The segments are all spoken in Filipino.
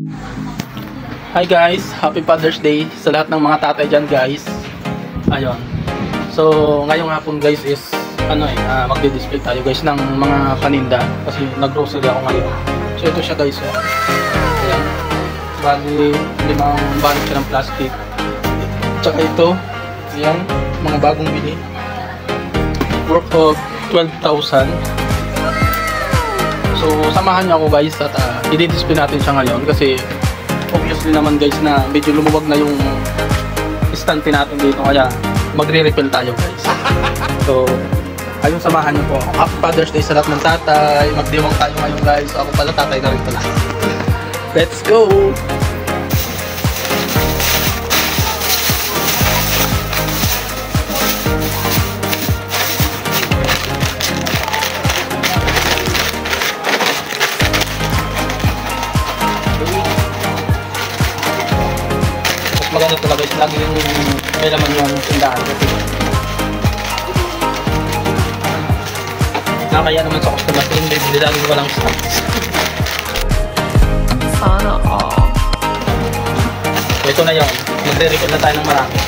Hi guys, Happy Father's Day sa lahat ng mga tatay dyan guys. Ayun. So ngayong hapon guys is magdi-display tayo guys ng mga paninda kasi nag-grocery ako ngayon. So ito siya guys. Ayan. Bali, 5 balot siya ng plastic. Tsaka ito, ayan, mga bagong bili. Worth of 12,000. So samahan niyo ako guys at i-display natin siya ngayon kasi obviously naman guys na medyo lumuwag na yung istante natin dito kaya magre-refill tayo guys. So ayun, samahan niyo po. Happy Father's Day sa lahat ng tatay. Magdiwang tayo ngayon guys. So, ako pala tatay na rin pala. Let's go! Maganda talaga guys, lagi yung may laman yung tindahan. Nakakaya naman sa customer yung bibili lagi walang stocks. Sana all. So ito na yun, magre-record na tayo ng marami.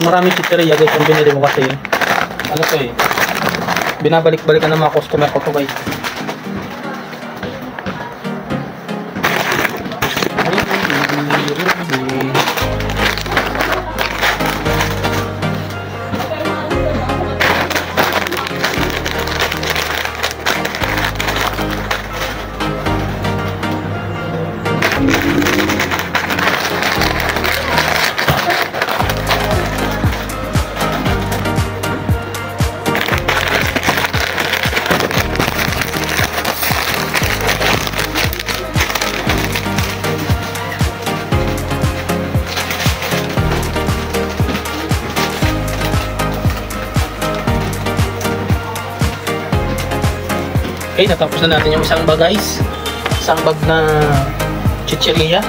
Maraming chicheria guys yung binili mo kasi ano to binabalik-balikan ng mga customer ko to guys. Okay, natapos na natin yung isang bag guys. Isang bag na chicheria.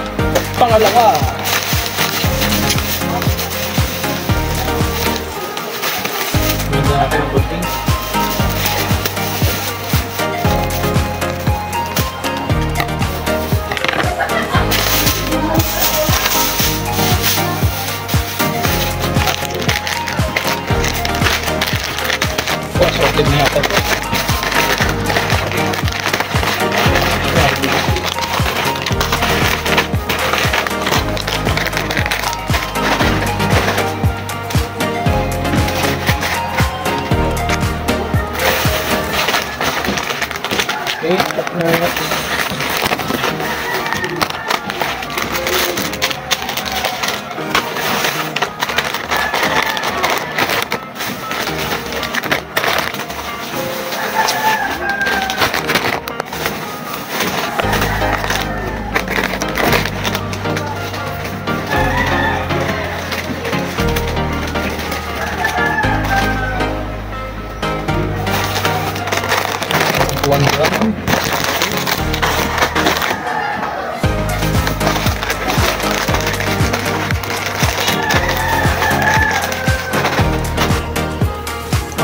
Pangalawa. Hindi natin ang buting. Sorted na yata. Okay, tap na natin. 1 gram.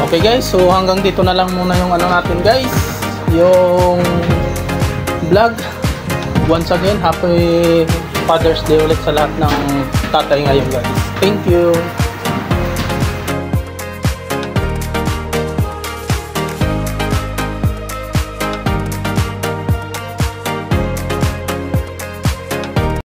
Okay guys, so hanggang dito na lang muna yung ano natin guys, yung vlog. Once again, happy Father's Day ulit sa lahat ng tatay ngayon guys. Thank you!